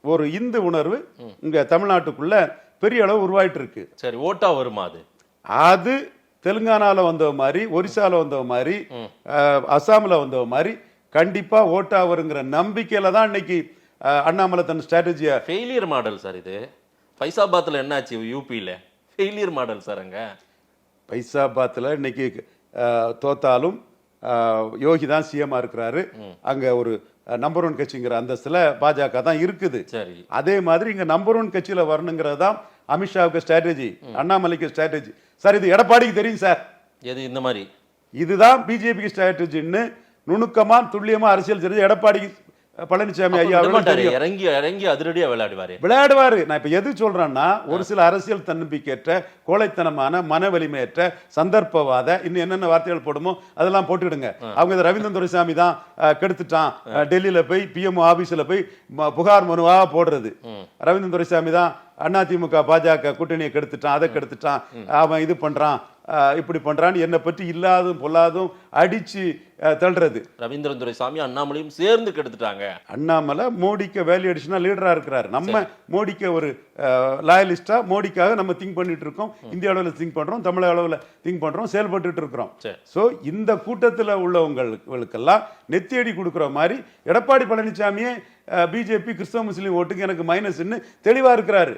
ஒரு இந்து உணர்வு இங்க தமிழ்நாட்டுக்குள்ள பெரிய அளவு உருவாயிட்டு இருக்கு. சரி, ஓட்டா வருமா? அது தெலுங்கானால வந்தவ மாதிரி, ஒரிசால வந்தவ மாதிரி, அசாம்ல வந்தவ மாதிரி கண்டிப்பா ஓட்டா வருங்கிற நம்பிக்கையில தான் இன்னைக்கு அண்ணாமலை தன் ஸ்ட்ராட்டஜியா. ஃபெயிலியர் மாடல் சார் இது. ஃபைசாபாத்ல என்னாச்சு? யூபியில ஃபெயிலியர் மாடல் சார். அங்க ஃபைசாபாத்ல இன்னைக்கு தோத்தாலும் யோகி தான் சிஎம்மா இருக்கிறாரு. அங்க ஒரு நம்பர் 1 கட்சிங்கிற அந்தஸ்துல பாஜக தான் இருக்குது. அதே மாதிரி இங்க நம்பர் 1 கட்சியில வரணுங்கிறது தான் அமித்ஷாவுக்கு ஸ்ட்ராட்டஜி, அண்ணாமலைக்கு ஸ்ட்ராட்டஜி. சார், இது எடப்பாடிக்கு தெரியும் சார். எது இந்த மாதிரி? இதுதான் பிஜேபிக்கு ஸ்ட்ராட்டஜின்னு நுணுக்கமா துல்லியமா அரசியல் தெரிஞ்சு எடப்பாடிக்கு பழனிசாமி ஐயா இறங்கி இறங்கி அதிரடியா விளையாடுவாரு. நான் இப்ப எது சொல்றேன்னா, ஒரு சில அரசியல் தன்னம்பிக்கையற்ற, கோழைத்தனமான, மன வலிமையற்ற, சந்தர்ப்பவாத, இன்னும் என்னென்ன வார்த்தைகள் போடுமோ அதெல்லாம் போட்டுடுங்க. அவங்க ரவீந்திரன் துரைசாமி தான் கெடுத்துட்டான், டெல்லியில போய் பிஎம்ஓ ஆபீஸ்ல போய் புகார் மனுவா போடுறது. ரவீந்திரன் துரைசாமி தான் அதிமுக பாஜக கூட்டணியை கெடுத்துட்டான், அதை கெடுத்துட்டான், அவன் இது பண்றான், இப்படி பண்றான்னு என்னை பற்றி இல்லாதும் பொல்லாதும் அடிச்சு தள்ளுறது. ரவீந்திரன் துரைசாமி அண்ணாமலையும் சேர்ந்து கெடுத்துட்டாங்க. அண்ணாமலை மோடிக்கு வேல்யூ அடிஷனல் லீடரா இருக்கிறாரு. நம்ம மோடிக்கு ஒரு லாயலிஸ்டா, மோடிக்காக நம்ம திங்க் பண்ணிட்டு இருக்கோம். இந்திய அளவில் திங்க் பண்றோம், தமிழக அளவில் திங்க் பண்றோம், செயல்பட்டு இருக்கிறோம். சோ இந்த கூட்டத்தில் உள்ளவங்களுக்கெல்லாம் நெத்தியடி கொடுக்குற மாதிரி எடப்பாடி பழனிசாமியே பிஜேபி கிறிஸ்தவ முஸ்லீம் ஓட்டுக்கு எனக்கு மைனஸ்ன்னு தெளிவா இருக்கிறாரு.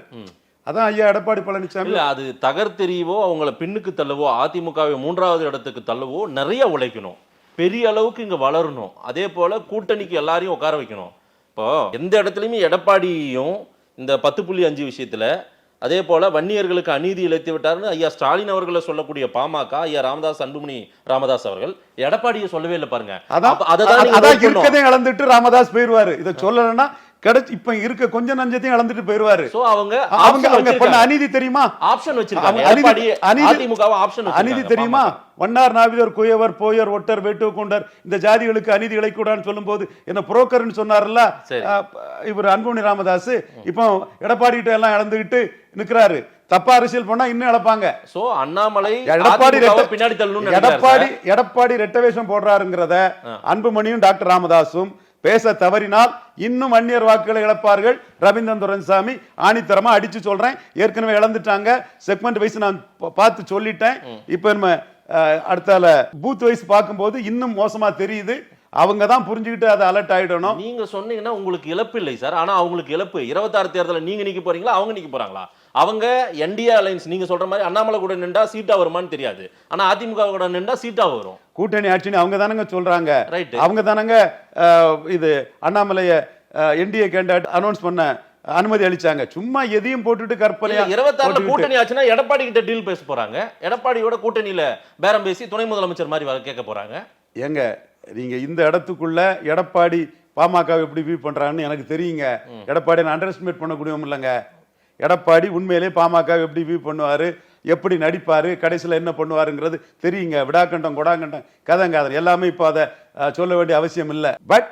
அதான் ஐயா எடப்பாடி பழனிசாமி. அது தகர்த்தெறியவோ அவங்கள பின்னுக்கு தள்ளவோ அதிமுகவை 3வது இடத்துக்கு தள்ளவோ நிறைய உழைக்கணும், பெரிய அளவுக்கு இங்க வளரணும். அதே போல கூட்டணிக்கு எல்லாரையும் உட்கார வைக்கணும். இப்போ எந்த இடத்துலையுமே எடப்பாடியும் இந்த 10.5 விஷயத்துல, அதே போல வன்னியர்களுக்கு அநீதி இழைத்து விட்டாருன்னு ஐயா ஸ்டாலின் அவர்களை சொல்லக்கூடிய பாமக, ஐயா ராமதாஸ், அன்புமணி ராமதாஸ் அவர்கள் எடப்பாடியை சொல்லவே இல்லை பாருங்க. இருக்கதே இழந்துட்டு ராமதாஸ் போயிருவாரு. இதை சொல்லலன்னா இப்ப இருக்க கொஞ்சம் நஞ்சத்தையும் இழந்துட்டு போயிருவாரு. அநீதி தெரியுமா? அநீதி தெரியுமா? வண்ணார், நாவிதர், குயவர், போயர், ஒட்டர், வேட்டு கொண்டர் இந்த ஜாதிகளுக்கு அநீதி இழைக்கூடாதுன்னு சொல்லும் போது என்ன புரோக்கர்னு சொன்னார்ல இவர் அன்புமணி ராமதாஸ். இப்போ எடப்பாடி கிட்ட எல்லாம் இழந்துகிட்டு நிக்கிறாரு. தப்பா அரசியல் பண்ணா இன்னும் இழப்பாங்க. சோ அண்ணாமலை எடப்பாடி ரெட்டவேஷம் போடுறாருங்கிறத அன்புமணியும் டாக்டர் ராமதாசும் பேச தவறினால் இன்னும் அந்நியர் வாக்குகளை இழப்பார்கள். ரவீந்திரன் துரைசாமி ஆணித்தரமா அடிச்சு சொல்றேன். ஏற்கனவே இழந்துட்டாங்க. செக்மெண்ட் வைஸ் நான் பார்த்து சொல்லிட்டேன். இப்ப நம்ம அடுத்தால பூத் வைஸ் பார்க்கும்போது இன்னும் மோசமா தெரியுது. அவங்க தான் புரிஞ்சுக்கிட்டு அதை அலர்ட் ஆயிடணும். நீங்க சொன்னீங்கன்னா உங்களுக்கு இழப்பு இல்லை சார். ஆனா அவங்களுக்கு இழப்பு. 26 தேர்தலில் நீங்க நிக்க போறீங்களா, அவங்க நிக்க போறாங்களா? அவங்க என்டிஏ அலைன்ஸ் நீங்க சொல்ற மாதிரி அண்ணாமலை கூட நின்றா சீட்டா வருமான்னு தெரியாது. ஆனா அதிமுக கூட நின்றா சீட்டா வரும். கூட்டணி ஆட்சின்னு அவங்க தானங்க சொல்றாங்க. அவங்க தானங்க இது அண்ணாமலைய என்டிஏ கேண்டிடேட் அனௌன்ஸ் பண்ண அனுமதி அளிச்சாங்க. சும்மா எதையும் போட்டுட்டு கற்பனையா 26 கூட்டணி ஆச்சுன்னா எடப்பாடி கிட்ட டீல் பேச போறாங்க. எடப்பாடியோட கூட்டணியில பேரம் பேசி துணை முதலமைச்சர் மாதிரி கேட்க போறாங்க. ஏங்க நீங்க இந்த இடத்துக்குள்ள எடப்பாடி பாமக எப்படி வியூ பண்றாங்கன்னு எனக்கு தெரியுங்க. எடப்பாடி அண்டர் எஸ்டிமேட் பண்ணக்கூடியவங்க இல்லைங்க. எடப்பாடி உண்மையிலே பாமக எப்படி வியூ பண்ணுவாரு, எப்படி நடிப்பாரு, கடைசியில் என்ன பண்ணுவாருங்கிறது தெரியுங்க. விடாக்கண்டம், கொடாக்கண்டம், கதங்காதம் எல்லாமே இப்போ அதை சொல்ல வேண்டிய அவசியம் இல்லை. பட்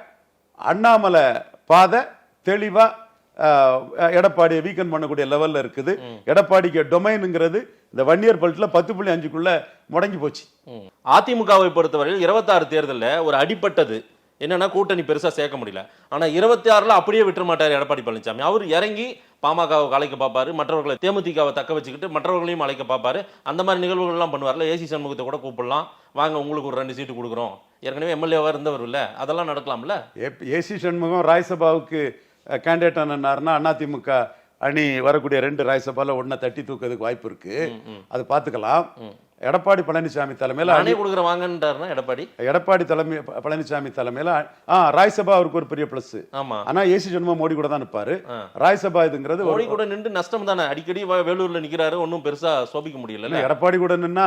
அண்ணாமலை பாதை தெளிவா எடப்பாடியை வீக்கன் பண்ணக்கூடிய லெவல்ல இருக்குது. எடப்பாடிக்கு டொமைனுங்கிறது இந்த வன்னியர் பெல்ட்ல 10.5க்குள்ள முடங்கி போச்சு. அதிமுகவை பொறுத்தவரையில் 26 தேர்தலில் ஒரு அடிப்பட்டது என்னன்னா கூட்டணி பெருசா சேர்க்க முடியல. ஆனா 26ல அப்படியே விட்டுற மாட்டார் எடப்பாடி பழனிசாமி. அவர் இறங்கி பாமகவை அழைக்க பார்ப்பாரு, மற்றவர்களை தேமுதிகவை தக்க வச்சுக்கிட்டு மற்றவர்களையும் அழைக்க பார்ப்பாரு. அந்த மாதிரி நிகழ்வுகள் எல்லாம் பண்ணுவார்ல. ஏசி சண்முகத்தை கூட கூப்பிடலாம், வாங்க உங்களுக்கு ஒரு 2 சீட்டு கொடுக்குறோம், ஏற்கனவே எம்எல்ஏவா இருந்தவர் இல்ல, அதெல்லாம் நடக்கலாம்ல. ஏசி சண்முகம் ராஜ்யசபாவுக்கு கேண்டிடேட் ஆனார்னா அதிமுக அணி வரக்கூடிய 2 ராஜ்யசபால ஒன்ன தட்டி தூக்கிறதுக்கு வாய்ப்பு இருக்கு. அது பாத்துக்கலாம். எடப்பாடி பழனிசாமி தலைமையில எடப்பாடி பழனிசாமி தலைமையில ராஜ்யசபா அவருக்கு ஒரு பெரிய பிளஸ். ஆனா ஏசி சண்முகம் மோடி கூட தான் நிற்பாரு. ராஜ்யசபா இதுங்கிறது மோடி கூட நின்று நஷ்டம் தானே. அடிக்கடி வேலூர்ல நிக்கிறாரு, ஒன்னும் பெருசா சோபிக்க முடியல. எடப்பாடி கூட நின்னா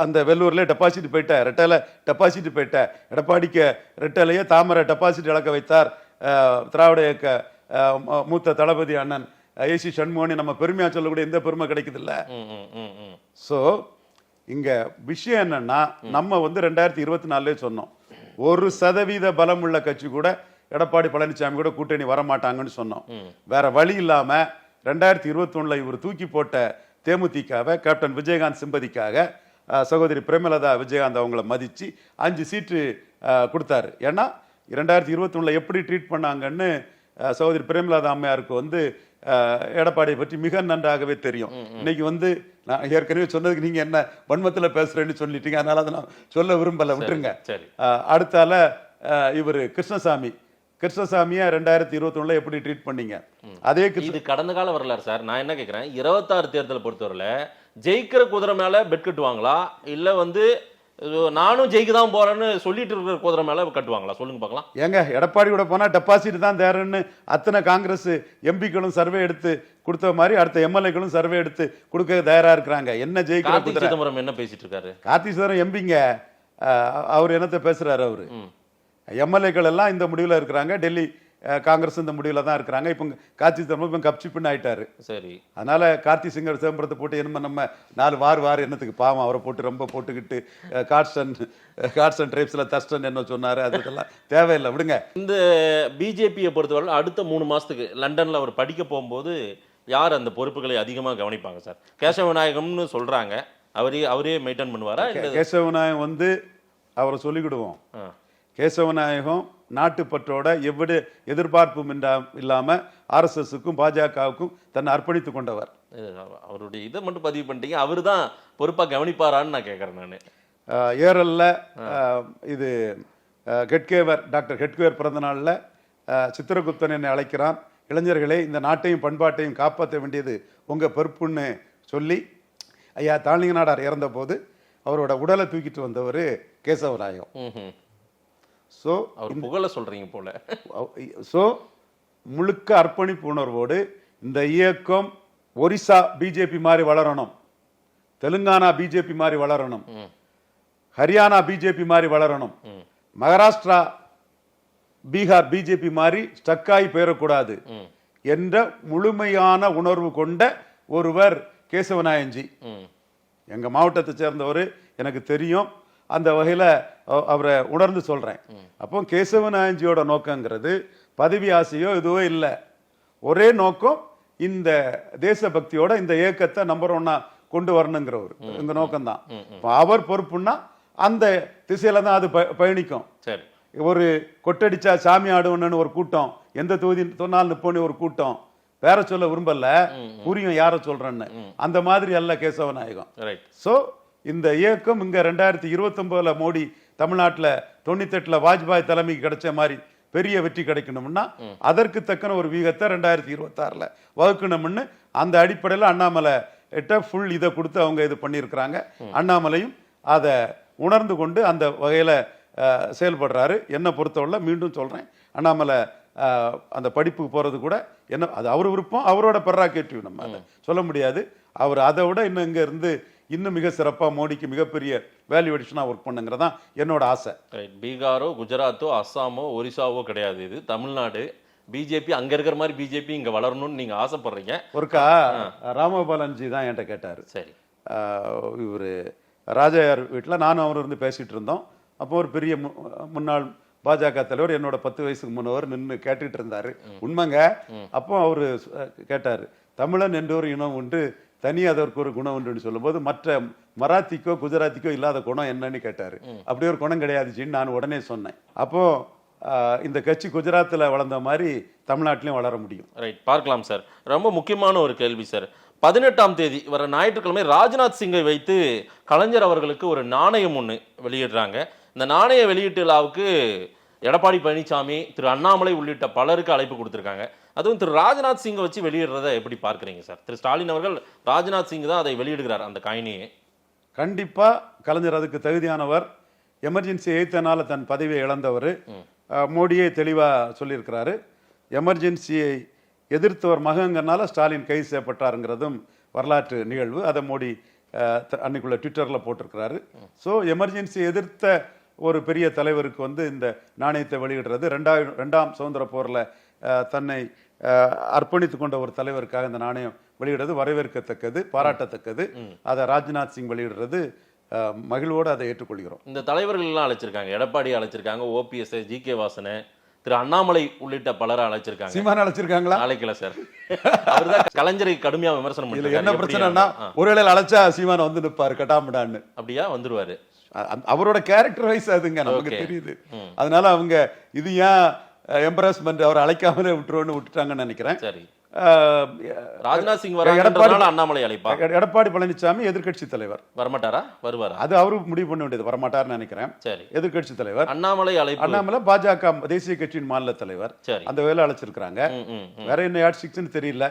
அந்த வெள்ளூர்ல டெபாசிட் போயிட்ட, ரெட்டல டெபாசிட் போயிட்ட. எடப்பாடிக்கு ரெட்டலையே தாமரை டெபாசிட் இழக்க வைத்தார் திராவிட இயக்க மூத்த தளபதி அண்ணன் ஏசி சண்முகன். நம்ம பெருமையா சொல்லக்கூடிய எந்த பெருமை கிடைக்குது இல்ல. சோ இங்க விஷயம் என்னன்னா, நம்ம 2024 சொன்னோம் 1% பலம் உள்ள கட்சி கூட எடப்பாடி பழனிசாமி கூட கூட்டணி வரமாட்டாங்கன்னு சொன்னோம். வேற வழி இல்லாம 2021 இவர் தூக்கி போட்ட தேமுதிகவை கேப்டன் விஜயகாந்த் சிம்பதிக்காக சகோதரி பிரேமலதா விஜயகாந்த் அவங்கள மதிச்சு 5 சீட்டு கொடுத்தாரு. ஏன்னா 2021 எப்படி ட்ரீட் பண்ணாங்கன்னு சகோதரி பிரேமலதா அம்மையாருக்கு எடப்பாடியை பற்றி மிக நன்றாகவே தெரியும். இன்னைக்கு நான் ஏற்கனவே சொன்னதுக்கு நீங்க என்ன வன்மத்தில் பேசுறேன்னு சொல்லிட்டீங்க, அதனால அதை நான் சொல்ல விரும்பல, விட்டுருங்க. அடுத்தால இவர் கிருஷ்ணசாமியை 2021 எப்படி ட்ரீட் பண்ணீங்க? அதே இது கடந்த கால வரலாறு சார். நான் என்ன கேட்கிறேன், 26 தேர்தல் பொறுத்தவரையில ஜெயிக்கிற குதிரை மேல பெட் கட்டுவாங்களா, இல்ல நானும் ஜெயிக்க தான் போறேன்னு சொல்லிட்டு இருக்கிற குதிரை மேல கட்டுவாங்களா? சொல்லுங்க பார்க்கலாம். ஏங்க எடப்பாடி கூட போனா டெபாசிட் தான் தேர்ன்னு அத்தனை காங்கிரஸ் எம்பிக்களும் சர்வே எடுத்து கொடுத்த மாதிரி அடுத்த எம்எல்ஏக்களும் சர்வே எடுத்து கொடுக்க தயாரா இருக்கிறாங்க. என்ன ஜெயிக்கிற குதிரை? சிதம்பரம் என்ன பேசிட்டு இருக்காரு? கார்த்தி சிதம்பரம் எம்பிங்க, அவர் என்னத்தை பேசுறாரு? அவரு எம்எல்ஏக்கள் எல்லாம் இந்த முடிவில் இருக்கிறாங்க. டெல்லி காங்கிரஸ் இந்த முடிவில் தான் இருக்கிறாங்க. இப்போ கார்த்தி சிதம்பரம் இப்போ கப்சி பின் ஆயிட்டாரு. சரி, அதனால கார்த்தி சிதம்பரத்தை போட்டு என்ன நம்ம 4 வார் என்னத்துக்கு பாவம் அவரை போட்டு ரொம்ப போட்டுக்கிட்டு கார்ட்ஸ் அண்ட் ட்ரைப்ஸில் தஸ்டன் என்ன சொன்னார், அதுக்கெல்லாம் தேவையில்லை, விடுங்க. இந்த பிஜேபியை பொறுத்தவரை அடுத்த 3 மாசத்துக்கு லண்டன்ல அவர் படிக்க போகும்போது யார் அந்த பொறுப்புகளை அதிகமாக கவனிப்பாங்க சார்? கேசவ விநாயகம்னு சொல்றாங்க, அவரே மெயின்டைன் பண்ணுவாரா? கேசவ விநாயகம் வந்து அவரை சொல்லிக்கிடுவோம். கேசவ விநாயகம் நாட்டுப்பற்றோட எவ்வளவு எதிர்பார்ப்பும் இல்லாமல் ஆர்எஸ்எஸ்க்கும் பாஜகவுக்கும் தன்னை அர்ப்பணித்து கொண்டவர். அவருடைய இதை மட்டும் பதிவு பண்ணிட்டீங்க, அவர் தான் பொறுப்பாக கவனிப்பாரான்னு நான் கேட்குறேன். நான் ஏரல்ல இது ஹெட்கேவர் டாக்டர் ஹெட்கேவர் பிறந்த நாளில் சித்திரகுப்தன் என்னை அழைக்கிறான், இளைஞர்களே இந்த நாட்டையும் பண்பாட்டையும் காப்பாற்ற வேண்டியது உங்கள் பொறுப்புன்னு சொல்லி ஐயா தாளிங்க நாடார் இறந்த போது அவரோட உடலை தூக்கிட்டு வந்தவர் கேசவராயம். ஸோ அவர் புகழ சொல்றீங்க போல. ஸோ முழுக்க அர்ப்பணிப்பு உணர்வோடு இந்த இயக்கம் ஒரிசா பிஜேபி மாதிரி வளரணும், தெலுங்கானா பிஜேபி மாதிரி வளரணும், ஹரியானா பிஜேபி மாதிரி வளரணும், மகாராஷ்டிரா பீகார் பிஜேபி மாதிரி ஸ்டக்காய் போயிடக்கூடாது என்ற முழுமையான உணர்வு கொண்ட ஒருவர் கேசவநாயன்ஜி. எங்க மாவட்டத்தை சேர்ந்தவர், எனக்கு தெரியும். அந்த வகையில் அவரை உணர்ந்து சொல்றேன். அப்போ கேசவநாயன்ஜியோட நோக்கங்கிறது பதவி ஆசையோ எதுவோ இல்லை. ஒரே நோக்கம் இந்த தேசபக்தியோட இந்த இயக்கத்தை நம்பர் 1 கொண்டு வரணுங்கிறவர் இந்த நோக்கம்தான். அவர் பொறுப்புன்னா அந்த திசையில தான் அது பயணிக்கும். சரி, ஒரு கொட்டடிச்சா சாமி ஆடுவன்னு ஒரு கூட்டம், எந்த தொகுதி சொன்னால் நிப்போன்னு ஒரு கூட்டம், வேற சொல்ல விரும்பல, புரியும் யார சொல்றேன்னு, அந்த மாதிரி அல்ல கேசவநாயகம். சோ இந்த இயக்கம் இங்க 2029 மோடி தமிழ்நாட்டில் 98 வாஜ்பாய் தலைமைக்கு கிடைச்ச மாதிரி பெரிய வெற்றி கிடைக்கணும்னா அதற்கு தக்கன ஒரு வீகத்தை 2026 வகுக்கணும்னு அந்த அடிப்படையில் அண்ணாமலை ஃபுல் இதை கொடுத்து அவங்க இது பண்ணியிருக்கிறாங்க. அண்ணாமலையும் அதை உணர்ந்து கொண்டு அந்த வகையில் செயல்படுறாரு. என்னை பொறுத்தவரை மீண்டும் சொல்றேன், அண்ணாமலை அந்த படிப்புக்கு போறது கூட என்ன அது அவர் விருப்பம், அவரோட பெர்ராகேட்டிவ், நம்ம அதை சொல்ல முடியாது. அவர் அதை விட இன்னும் இங்க இருந்து இன்னும் மிக சிறப்பாக மோடிக்கு மிகப்பெரிய வேல்யூ அடிஷனாக ஒர்க் பண்ணுங்கிறதான் என்னோட ஆசை. பீகாரோ குஜராத்தோ அஸ்ஸாமோ ஒரிசாவோ கிடையாது, இது தமிழ்நாடு. பிஜேபி அங்க இருக்கிற மாதிரி பிஜேபி இங்க வளரணும்னு நீங்க ஆசைப்படுறீங்க. ஒருக்கா ராமபாலன்ஜி தான் என்கிட்ட கேட்டாரு. சரி, இவர் ராஜாயார் வீட்டில் நானும் அவர் இருந்து பேசிட்டு இருந்தோம். அப்போ ஒரு பெரிய முன்னாள் பாஜக தலைவர் என்னோட 10 வயசுக்கு முன்னவர் நின்று கேட்டுட்டு இருந்தாரு. உண்மைங்க. அப்போ அவரு கேட்டாரு, தமிழன் என்ற ஒரு இனம் உண்டு, தனி அதற்கு ஒரு குணம் உண்டுன்னு சொல்லும்போது மற்ற மராத்திக்கோ குஜராத்திக்கோ இல்லாத குணம் என்னன்னு கேட்டாரு. அப்படி ஒரு குணம் கிடையாதுன்னு நான் உடனே சொன்னேன். அப்போ இந்த கட்சி குஜராத்தில் வளர்ந்த மாதிரி தமிழ்நாட்டிலையும் வளர முடியும். ரைட், பார்க்கலாம் சார். ரொம்ப முக்கியமான ஒரு கேள்வி சார். 18ஆம் தேதி வர ஞாயிற்றுக்கிழமை ராஜ்நாத் சிங்கை வைத்து கலைஞர் அவர்களுக்கு ஒரு நாணயம் ஒன்று வெளியிடுறாங்க. இந்த நாணய வெளியீட்டு விழாவுக்கு எடப்பாடி பழனிசாமி, திரு அண்ணாமலை உள்ளிட்ட பலருக்கு அழைப்பு கொடுத்திருக்காங்க. அதுவும் திரு ராஜ்நாத் சிங்கை வச்சு வெளியிடுறதை எப்படி பார்க்குறீங்க சார்? திரு ஸ்டாலின் அவர்கள் ராஜ்நாத் சிங் தான் அதை வெளியிடுகிறார், அந்த காயினியை. கண்டிப்பா கலைஞர் அதுக்கு தகுதியானவர். எமர்ஜென்சி எய்த்தனால தன் பதவியை இழந்தவர். மோடியே தெளிவா சொல்லியிருக்கிறாரு. எமர்ஜென்சியை எதிர்த்தவர் மகங்கிறனால ஸ்டாலின் கைது செய்யப்பட்டாருங்கிறதும் வரலாற்று நிகழ்வு. அதை மோடி அன்னைக்குள்ள ட்விட்டர்ல போட்டிருக்கிறாரு. ஸோ எமர்ஜென்சி எதிர்த்த ஒரு பெரிய தலைவருக்கு வந்து இந்த நாணயத்தை வெளியிடுறது, 2ஆம் சுதந்திர போரில் தன்னை அர்ப்பணித்து கொண்ட ஒரு தலைவருக்காக இந்த நாணயம் வெளியிடுறது வரவேற்கத்தக்கது, பாராட்டத்தக்கது. அதை ராஜ்நாத் சிங் வெளியிடுறது மகிழ்வோடு அதை ஏற்றுக்கொள்கிறோம். இந்த தலைவர்கள் எல்லாம் அழைச்சிருக்காங்க, எடப்பாடி அழைச்சிருக்காங்க, ஓபிஎஸ், ஜி.கே. வாசன், திரு அண்ணாமலை உள்ளிட்ட பலரை அழைச்சிருக்காங்க. சீமான் அழைச்சிருக்காங்களா? அழைக்கல சார். அவர்தான் கலைஞரை கடுமையா விமர்சனம் பண்ணிருக்காரு. என்ன பிரச்சனைனா ஒருவேளை அழைச்சா சீமான் வந்து நிற்பாரு கட்டாமடான்னு. அப்படியா வந்துருவாரு? அவரோட கேரக்டர் வைஸ் அதுங்க நமக்கு தெரியுது. அதனால அவங்க இது ஏன் எம்பரஸ்மெண்ட் அவர் அழைக்காமலே விட்டுட்டாங்கன்னு நினைக்கிறேன். சரி, ராஜ்நாத் சிங் வரதுனால அண்ணாமலை அழைப்பார். எடப்பாடி பழனிசாமி எதிர்க்கட்சி தலைவர் வரமாட்டாரா? வருவாரா? அது அவரு முடிவு பண்ண வேண்டியது. வரமாட்டார்னு நினைக்கிறேன். சரி, எதிர்க்கட்சி தலைவர் அண்ணாமலை அழைப்பு. அண்ணாமலை பாஜக தேசிய கட்சியின் மாநில தலைவர். அந்த வேலை அழைச்சிருக்காங்க. வேற என்ன யாட்சிக்ஸ்ன்னு தெரியல,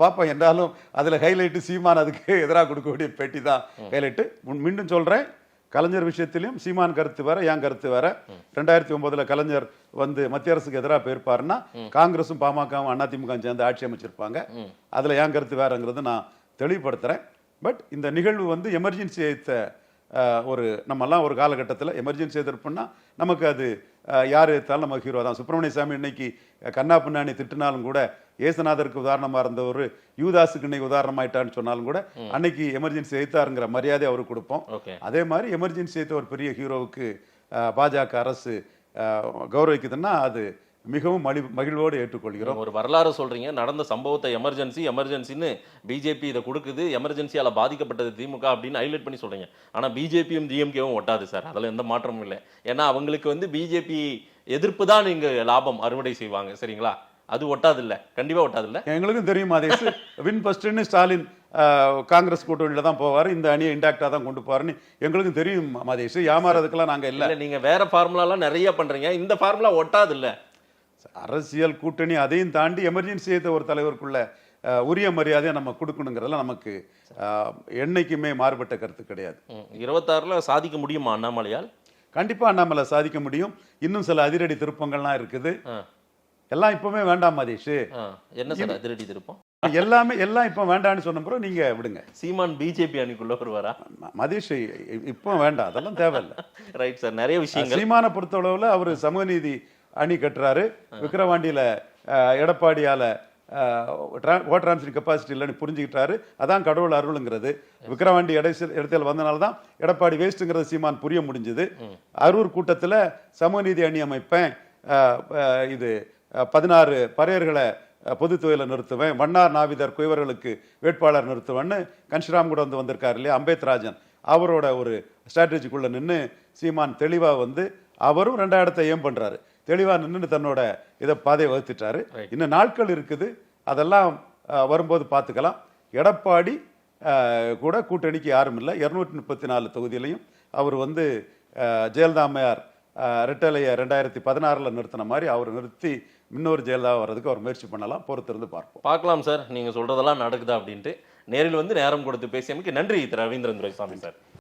பாப்பா. என்றாலும் அதுல ஹைலைட் சீமான் அதுக்கு எதிராக கொடுக்கக்கூடிய பேட்டி தான் ஹைலைட். மீண்டும் சொல்றேன், கலைஞர் விஷயத்திலையும் சீமான் கருத்து வேற, என் கருத்து வேற. 2009 கலைஞர் வந்து மத்திய அரசுக்கு எதிராக போயிருப்பாருன்னா காங்கிரஸும் பாமகவும் அதிமுக சேர்ந்து ஆட்சி அமைச்சிருப்பாங்க. அதுல என் கருத்து வேறங்கிறது நான் தெளிவுபடுத்துறேன். பட் இந்த நிகழ்வு வந்து எமர்ஜென்சி ஏத்த ஒரு நம்மெல்லாம் ஒரு காலகட்டத்தில் எமர்ஜென்சி எதிர்ப்புன்னா நமக்கு அது யார் எடுத்தாலும் நம்ம ஹீரோ தான். சுப்பிரமணிய சாமி இன்னைக்கு கண்ணா பின்னாணி திட்டினாலும் கூட, ஏசுநாதருக்கு உதாரணமாக இருந்தவர் யூதாஸுக்கு இன்னைக்கு உதாரணமாயிட்டான்னு சொன்னாலும் கூட அன்னைக்கு எமர்ஜென்சி எதிர்த்தாருங்கிற மரியாதை அவருக்கு கொடுப்போம். அதே மாதிரி எமர்ஜென்சி எதிர்த்த ஒரு பெரிய ஹீரோவுக்கு பாஜக அரசு கௌரவிக்குதுன்னா அது மிகவும் மகிழ்வோடு ஏற்றுக்கொள்கிறோம். ஒரு வரலாறு சொல்றீங்க, நடந்த சம்பவத்தை எமர்ஜென்சின்னு பிஜேபி இதை கொடுக்குது, எமர்ஜென்சியால பாதிக்கப்பட்டது திமுக அப்படின்னு ஹைலைட் பண்ணி சொல்றீங்க. ஆனா பிஜேபியும் டிஎம்கேவும் ஒட்டாது சார், அதுல எந்த மாற்றமும் இல்லை. ஏன்னா அவங்களுக்கு வந்து பிஜேபி எதிர்ப்பு தான் நீங்க லாபம் அறுவடை செய்வாங்க, சரிங்களா? அது ஒட்டாது இல்ல, கண்டிப்பா ஒட்டாது இல்ல. எங்களுக்கும் தெரியும் அதேஸ் வின் ஃபர்ஸ்ட்னு ஸ்டாலின் காங்கிரஸ் கூட்டணியில தான் போவாரு, இந்த அணியை இன்டாக்டா தான் கொண்டு போவாருன்னு எங்களுக்கும் தெரியும் மதேஷ். ஏமாறதுக்கெல்லாம் நாங்க இல்ல. நீங்க வேற ஃபார்முலாலாம் நிறைய பண்றீங்க, இந்த ஃபார்முலா ஒட்டாது இல்ல. அரசியல் கூட்டணி அதையும் தாண்டி எமர்ஜென்சி ஒரு தலைவருக்குள்ள உரிய மரியாதையை நம்ம கொடுக்கணுங்கிறதுல நமக்கு என்னைக்குமே மாறுபட்ட கருத்து கிடையாது. 26ல சாதிக்க முடியுமா அண்ணாமலையால்? கண்டிப்பா அண்ணாமலை சாதிக்க முடியும். இன்னும் சில அதிரடி திருப்பங்கள்லாம் இருக்குது. எல்லாம் இப்பவுமே வேண்டாம் மதேஷ். என்ன சார் அதிரடி திருப்பம்? எல்லாம் இப்ப வேண்டாம்னு சொன்ன பிறகு நீங்க விடுங்க. சீமான் பிஜேபி அணிக்குள்ள வருவாரா? மதேஷ் இப்போ வேண்டாம், அதெல்லாம் தேவையில்லை. ரைட் சார், நிறைய விஷயங்கள். சீமான பொறுத்தளவுல அவர் சமூக நீதி அணி கட்டுறாரு. விக்கிரவாண்டியில எடப்பாடியால ஓட்டர் டிரான்ஸ்ஃபர் கெப்பாசிட்டி இல்லைன்னு புரிஞ்சுக்கிட்டாரு. அதான் கடவுள் அருளுங்கிறது. விக்கிரவாண்டி இடத்துல வந்தனால தான் எடப்பாடி வேஸ்ட்டுங்கிறது சீமான் புரிய முடிஞ்சது. அரூர் கூட்டத்தில் சமூக நீதி அணி அமைப்பேன், இது 16 பறையர்களை பொது தொழில நிறுத்துவேன், வண்ணார் நாவிதர் குயவர்களுக்கு வேட்பாளர் நிறுத்துவேன்னு கன்ஷிராம் கூட வந்திருக்காரு இல்லையா, அம்பேத்ராஜன், அவரோட ஒரு ஸ்ட்ராட்டஜிக்குள்ள நின்று சீமான் தெளிவாக வந்து அவரும் 2 இடத்தை ஏம் பண்றாரு. தெளிவா நின்று தன்னோட இதை பாதையை வகுத்துட்டாரு. இன்னும் நாட்கள் இருக்குது, அதெல்லாம் வரும்போது பார்த்துக்கலாம். எடப்பாடி கூட கூட்டணிக்கு யாரும் இல்லை. 234 தொகுதியிலையும் அவர் வந்து ஜெயலலிதா அம்மையார் ரெட்டலையை 2016 நிறுத்தின மாதிரி அவர் நிறுத்தி இன்னொரு ஜெயலலிதா வர்றதுக்கு அவர் முயற்சி பண்ணலாம். பொறுத்திருந்து பார்க்கலாம் சார். நீங்க சொல்றதெல்லாம் நடக்குதா அப்படின்ட்டு நேரில் வந்து நேரம் கொடுத்து பேசியமைக்கு நன்றி திரு ரவீந்திரன் துரைசாமி சார்.